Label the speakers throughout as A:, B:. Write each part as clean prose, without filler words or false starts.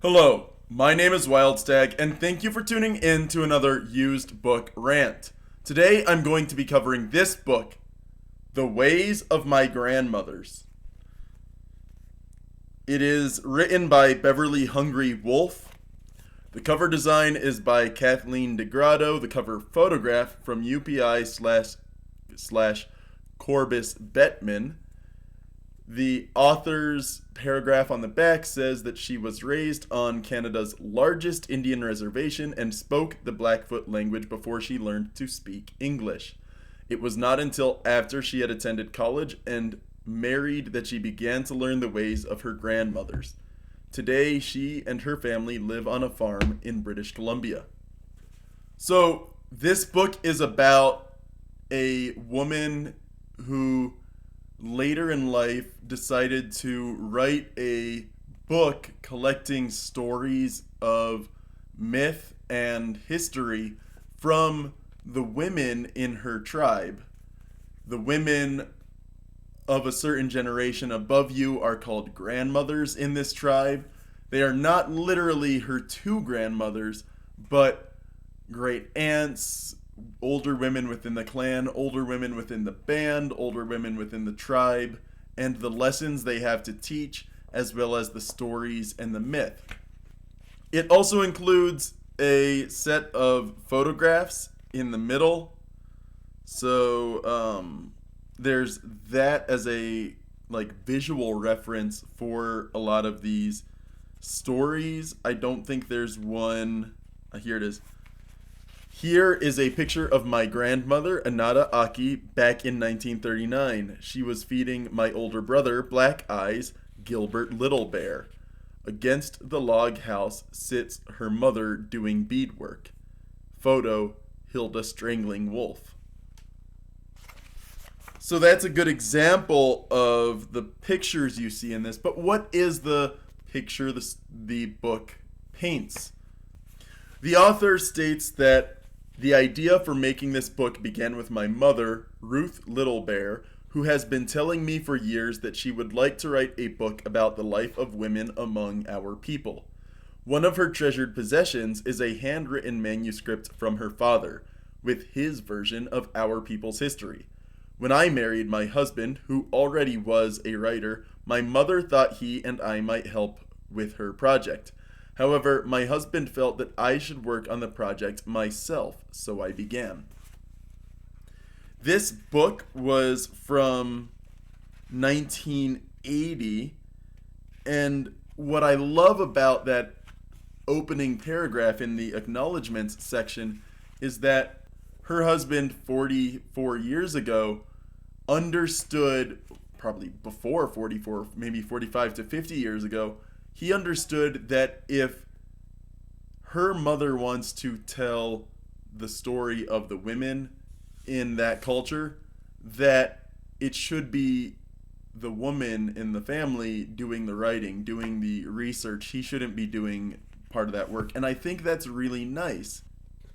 A: Hello, my name is Wildstag, and thank you for tuning in to another used book rant. Today I'm going to be covering this book, The Ways of My Grandmothers. It is written by Beverly Hungry Wolf. The cover design is by Kathleen DeGrado. The cover photograph from UPI slash Corbis Bettman. The author's paragraph on the back says that she was raised on Canada's largest Indian reservation and spoke the Blackfoot language before she learned to speak English. It was not until after she had attended college and married that she began to learn the ways of her grandmothers. Today, she and her family live on a farm in British Columbia. So, this book is about a woman who later in life decided to write a book collecting stories of myth and history from the women in her tribe. The women of a certain generation above you are called grandmothers in this tribe. They are not literally her two grandmothers, but great aunts, older women within the clan, older women within the band, older women within the tribe, and the lessons they have to teach, as well as the stories and the myth. It also includes a set of photographs in the middle. So there's that as a visual reference for a lot of these stories. I don't think there's one. Here it is. Here is a picture of my grandmother, Anada Aki, back in 1939. She was feeding my older brother, Black Eyes, Gilbert Little Bear. Against the log house sits her mother doing beadwork. Photo, Hilda strangling wolf. So that's a good example of the pictures you see in this. But what is the picture the book paints? The author states that the idea for making this book began with my mother, Ruth Little Bear, who has been telling me for years that she would like to write a book about the life of women among our people. One of her treasured possessions is a handwritten manuscript from her father, with his version of our people's history. When I married my husband, who already was a writer, my mother thought he and I might help with her project. However, my husband felt that I should work on the project myself, so I began. This book was from 1980, and what I love about that opening paragraph in the acknowledgments section is that her husband 44 years ago understood, probably before 44, maybe 45 to 50 years ago, he understood that if her mother wants to tell the story of the women in that culture, that it should be the woman in the family doing the writing, doing the research. He shouldn't be doing part of that work. And I think that's really nice.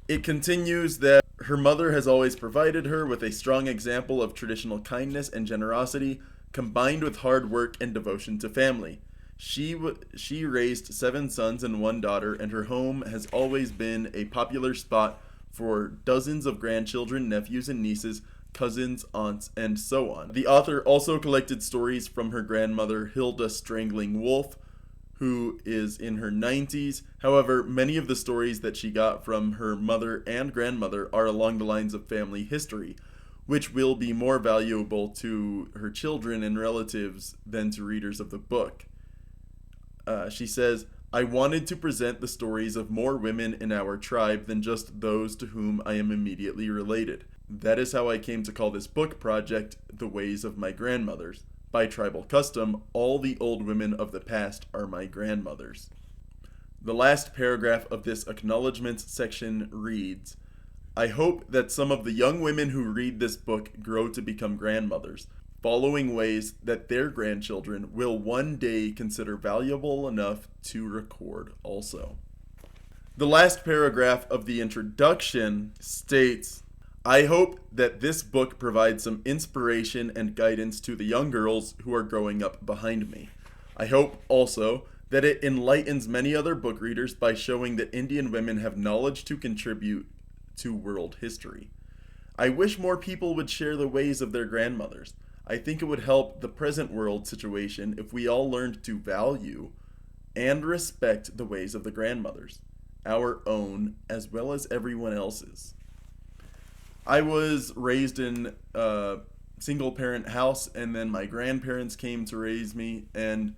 A: It continues that her mother has always provided her with a strong example of traditional kindness and generosity, combined with hard work and devotion to family. She raised 7 sons and 1 daughter, and her home has always been a popular spot for dozens of grandchildren, nephews and nieces, cousins, aunts, and so on. The author also collected stories from her grandmother, Hilda Strangling Wolf, who is in her 90s. However, many of the stories that she got from her mother and grandmother are along the lines of family history, which will be more valuable to her children and relatives than to readers of the book. She says, I wanted to present the stories of more women in our tribe than just those to whom I am immediately related. That is how I came to call this book project The Ways of My Grandmothers. By tribal custom, all the old women of the past are my grandmothers. The last paragraph of this acknowledgments section reads, I hope that some of the young women who read this book grow to become grandmothers, following ways that their grandchildren will one day consider valuable enough to record also. The last paragraph of the introduction states, I hope that this book provides some inspiration and guidance to the young girls who are growing up behind me. I hope also that it enlightens many other book readers by showing that Indian women have knowledge to contribute to world history. I wish more people would share the ways of their grandmothers. I think it would help the present world situation if we all learned to value and respect the ways of the grandmothers, our own as well as everyone else's. I was raised in a single parent house, and then my grandparents came to raise me, and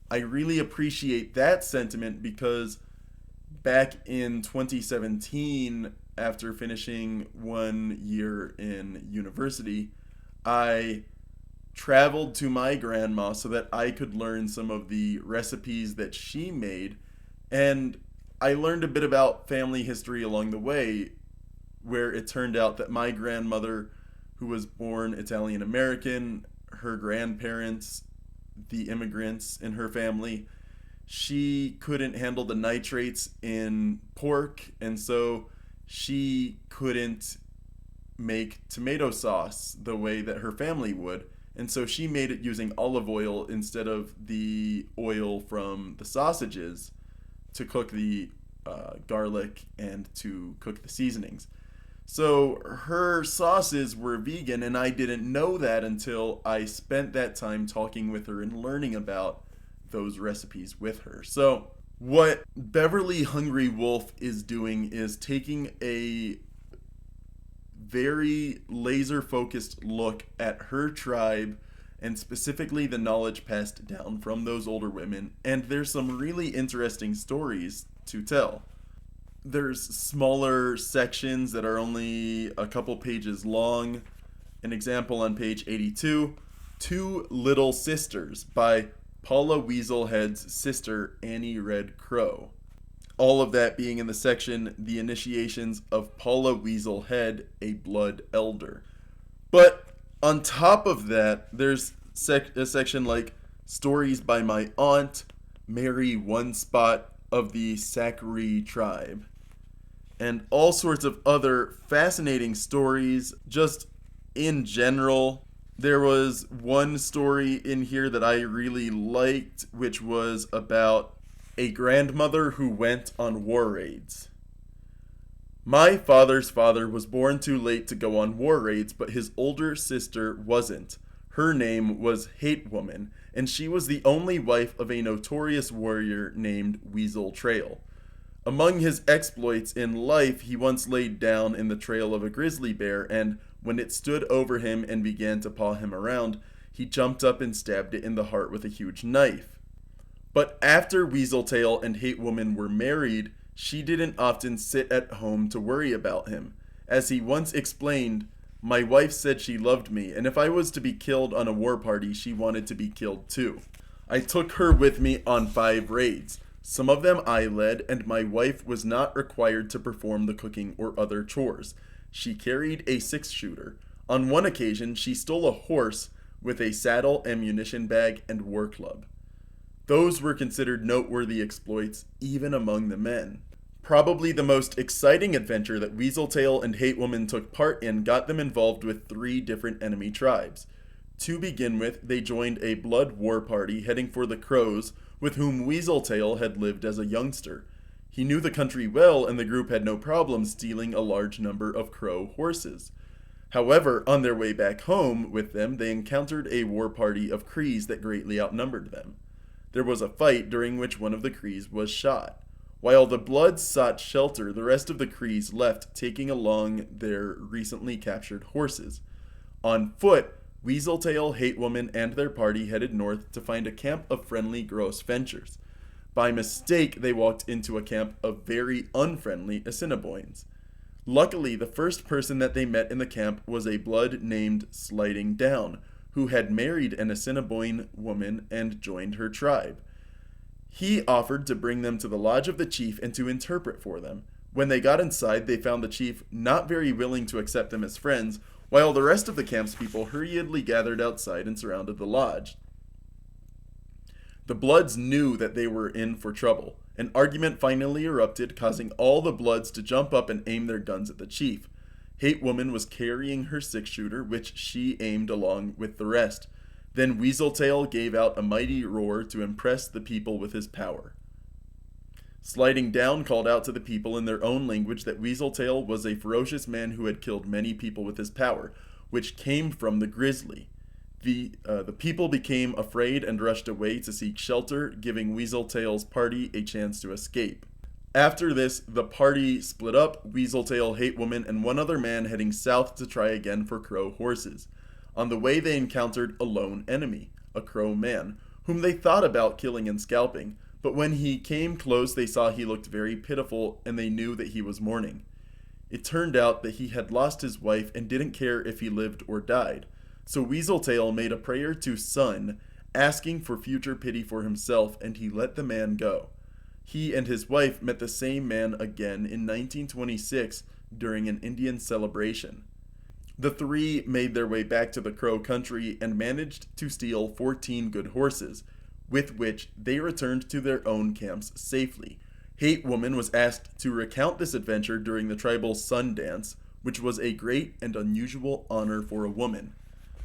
A: I really appreciate that sentiment because back in 2017, after finishing 1 year in university, I traveled to my grandma so that I could learn some of the recipes that she made. And I learned a bit about family history along the way, where it turned out that my grandmother, who was born Italian American, her grandparents, the immigrants in her family, she couldn't handle the nitrates in pork, and so she couldn't make tomato sauce the way that her family would. And so she made it using olive oil instead of the oil from the sausages to cook the garlic and to cook the seasonings. So her sauces were vegan, and I didn't know that until I spent that time talking with her and learning about those recipes with her. So what Beverly Hungry Wolf is doing is taking a very laser focused look at her tribe and specifically the knowledge passed down from those older women, and there's some really interesting stories to tell. There's smaller sections that are only a couple pages long. An example on page 82, Two Little Sisters by Paula Weaselhead's sister Annie Red Crow. All of that being in the section The Initiations of Paula Weaselhead, a Blood Elder. But on top of that, there's a section like Stories by My Aunt, Mary One Spot of the Sakri tribe, and all sorts of other fascinating stories just in general. There was one story in here that I really liked, which was about a grandmother who went on war raids. My father's father was born too late to go on war raids, but his older sister wasn't. Her name was Hate Woman, and she was the only wife of a notorious warrior named Weasel Trail. Among his exploits in life, he once laid down in the trail of a grizzly bear, and when it stood over him and began to paw him around, he jumped up and stabbed it in the heart with a huge knife. But after Weaseltail and Hate Woman were married, she didn't often sit at home to worry about him. As he once explained, my wife said she loved me, and if I was to be killed on a war party, she wanted to be killed too. I took her with me on 5 raids. Some of them I led, and my wife was not required to perform the cooking or other chores. She carried a 6-shooter. On one occasion, she stole a horse with a saddle, ammunition bag, and war club. Those were considered noteworthy exploits, even among the men. Probably the most exciting adventure that Weaseltail and Hate Woman took part in got them involved with 3 different enemy tribes. To begin with, they joined a blood war party heading for the Crows, with whom Weaseltail had lived as a youngster. He knew the country well, and the group had no problem stealing a large number of Crow horses. However, on their way back home with them, they encountered a war party of Crees that greatly outnumbered them. There was a fight during which one of the Crees was shot. While the Bloods sought shelter, the rest of the Crees left, taking along their recently captured horses. On foot, Weaseltail, Hate Woman, and their party headed north to find a camp of friendly Gross Ventures. By mistake, they walked into a camp of very unfriendly Assiniboines. Luckily, the first person that they met in the camp was a Blood named Sliding Down, who had married an Assiniboine woman and joined her tribe. He offered to bring them to the lodge of the chief and to interpret for them. When they got inside, they found the chief not very willing to accept them as friends, while the rest of the camp's people hurriedly gathered outside and surrounded the lodge. The Bloods knew that they were in for trouble. An argument finally erupted, causing all the Bloods to jump up and aim their guns at the chief. Hate Woman was carrying her 6-shooter, which she aimed along with the rest. Then Weaseltail gave out a mighty roar to impress the people with his power. Sliding Down called out to the people in their own language that Weaseltail was a ferocious man who had killed many people with his power, which came from the grizzly. The people became afraid and rushed away to seek shelter, giving Weaseltail's party a chance to escape. After this, the party split up, Weaseltail, Hate Woman, and one other man heading south to try again for crow horses. On the way, they encountered a lone enemy, a crow man, whom they thought about killing and scalping, but when he came close, they saw he looked very pitiful, and they knew that he was mourning. It turned out that he had lost his wife and didn't care if he lived or died. So Weaseltail made a prayer to Sun, asking for future pity for himself, and he let the man go. He and his wife met the same man again in 1926 during an Indian celebration. The three made their way back to the Crow country and managed to steal 14 good horses, with which they returned to their own camps safely. Hate Woman was asked to recount this adventure during the tribal Sun Dance, which was a great and unusual honor for a woman.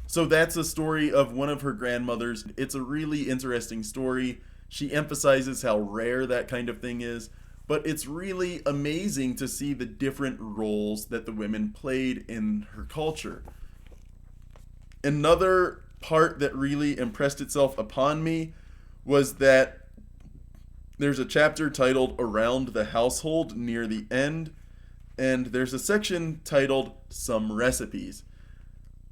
A: So that's a story of one of her grandmothers. It's a really interesting story. She emphasizes how rare that kind of thing is, but it's really amazing to see the different roles that the women played in her culture. Another part that really impressed itself upon me was that there's a chapter titled Around the Household near the end, and there's a section titled Some Recipes.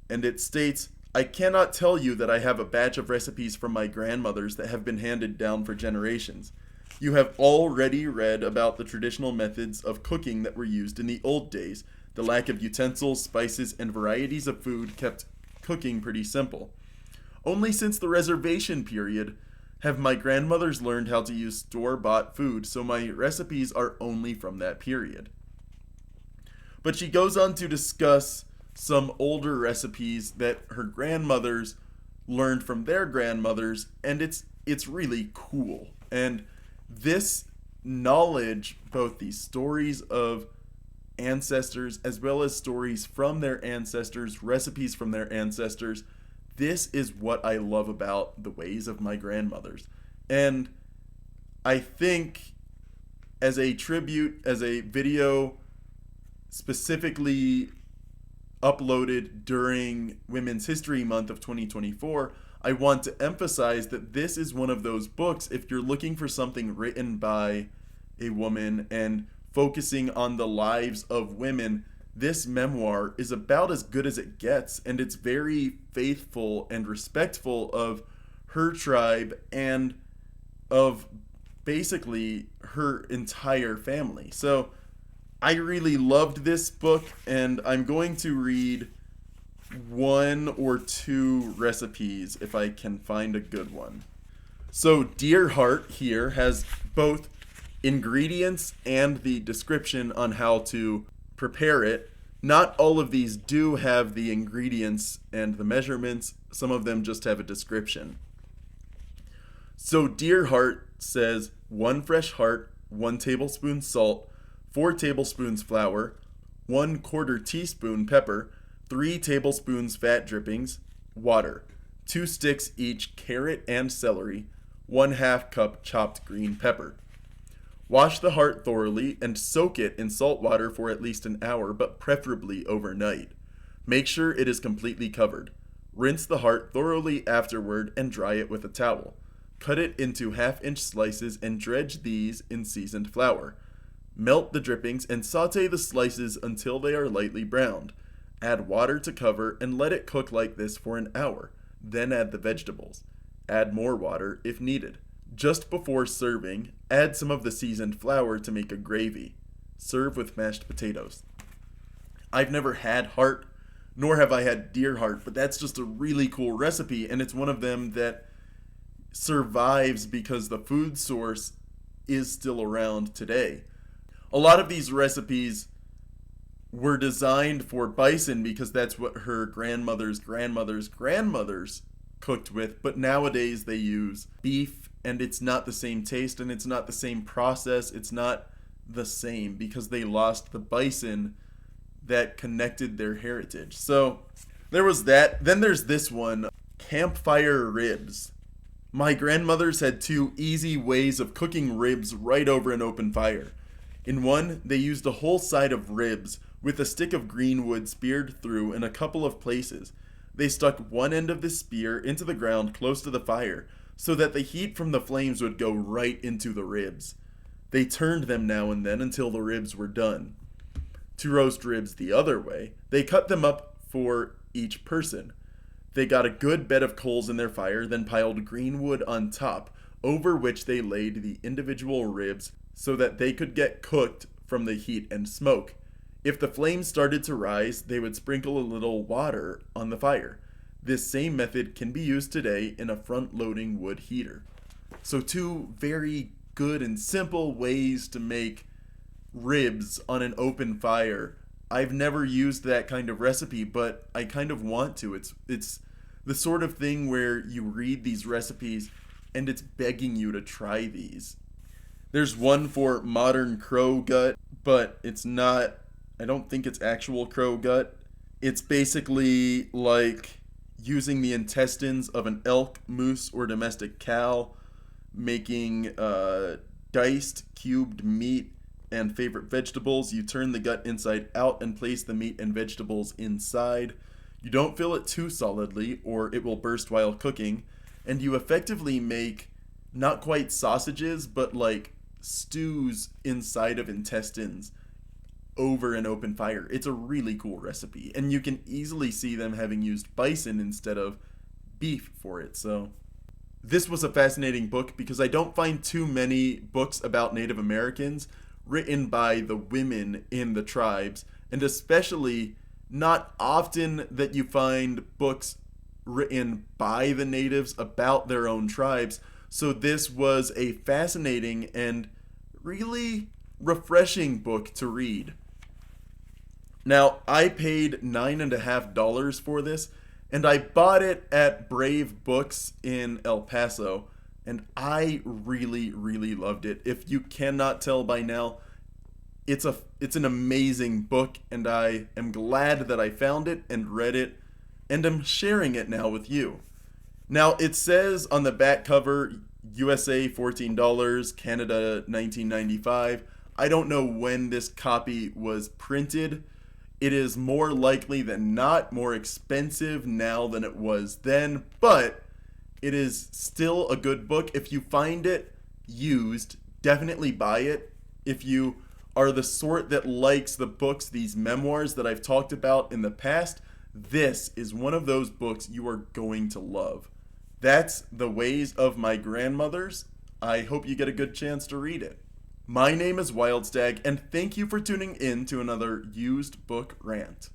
A: And it states, I cannot tell you that I have a batch of recipes from my grandmothers that have been handed down for generations. You have already read about the traditional methods of cooking that were used in the old days. The lack of utensils, spices, and varieties of food kept cooking pretty simple. Only since the reservation period have my grandmothers learned how to use store-bought food, so my recipes are only from that period. But she goes on to discuss some older recipes that her grandmothers learned from their grandmothers, and it's really cool. And this knowledge, both these stories of ancestors as well as stories from their ancestors, recipes from their ancestors, this is what I love about the ways of my grandmothers. And I think as a tribute, as a video specifically uploaded during Women's History Month of 2024, I want to emphasize that this is one of those books, if you're looking for something written by a woman and focusing on the lives of women, this memoir is about as good as it gets, and it's very faithful and respectful of her tribe and of basically her entire family. So I really loved this book, and I'm going to read one or two recipes if I can find a good one. So Dear Heart here has both ingredients and the description on how to prepare it. Not all of these do have the ingredients and the measurements. Some of them just have a description. So Dear Heart says 1 fresh heart, 1 tablespoon salt, 4 tablespoons flour, 1/4 teaspoon pepper, 3 tablespoons fat drippings, water, 2 sticks each carrot and celery, 1/2 cup chopped green pepper. Wash the heart thoroughly and soak it in salt water for at least an hour, but preferably overnight. Make sure it is completely covered. Rinse the heart thoroughly afterward and dry it with a towel. Cut it into 1/2-inch slices and dredge these in seasoned flour. Melt the drippings and saute the slices until they are lightly browned. Add water to cover and let it cook like this for an hour. Then add the vegetables. Add more water if needed. Just before serving, add some of the seasoned flour to make a gravy. Serve with mashed potatoes. I've never had heart, nor have I had deer heart, but that's just a really cool recipe, and it's one of them that survives because the food source is still around today. A lot of these recipes were designed for bison because that's what her grandmother's grandmothers cooked with, but nowadays they use beef, and it's not the same taste and it's not the same process. It's not the same because they lost the bison that connected their heritage. So there was that. Then there's this one, campfire ribs. My grandmothers had two easy ways of cooking ribs right over an open fire. In one, they used a whole side of ribs with a stick of green wood speared through in a couple of places. They stuck one end of the spear into the ground close to the fire so that the heat from the flames would go right into the ribs. They turned them now and then until the ribs were done. To roast ribs the other way, they cut them up for each person. They got a good bed of coals in their fire, then piled green wood on top, over which they laid the individual ribs so that they could get cooked from the heat and smoke. If the flames started to rise, they would sprinkle a little water on the fire. This same method can be used today in a front-loading wood heater. So two very good and simple ways to make ribs on an open fire. I've never used that kind of recipe, but I kind of want to. It's the sort of thing where you read these recipes and it's begging you to try these. There's one for modern crow gut, but it's not, I don't think it's actual crow gut. It's basically like using the intestines of an elk, moose, or domestic cow, making diced cubed meat and favorite vegetables. You turn the gut inside out and place the meat and vegetables inside. You don't fill it too solidly or it will burst while cooking. And you effectively make not quite sausages, but like stews inside of intestines over an open fire. It's a really cool recipe. And you can easily see them having used bison instead of beef for it. So this was a fascinating book because I don't find too many books about Native Americans written by the women in the tribes, and especially not often that you find books written by the natives about their own tribes. So this was a fascinating and really refreshing book to read. Now, I paid $9.50 for this, and I bought it at Brave Books in El Paso, and I really, really loved it. If you cannot tell by now, it's an amazing book, and I am glad that I found it and read it, and I'm sharing it now with you. Now, it says on the back cover, USA $14, Canada $19.95. I don't know when this copy was printed. It is more likely than not more expensive now than it was then, but it is still a good book. If you find it used, definitely buy it. If you are the sort that likes the books, these memoirs that I've talked about in the past, this is one of those books you are going to love. That's The Ways of My Grandmothers. I hope you get a good chance to read it. My name is Wildstag, and thank you for tuning in to another used book rant.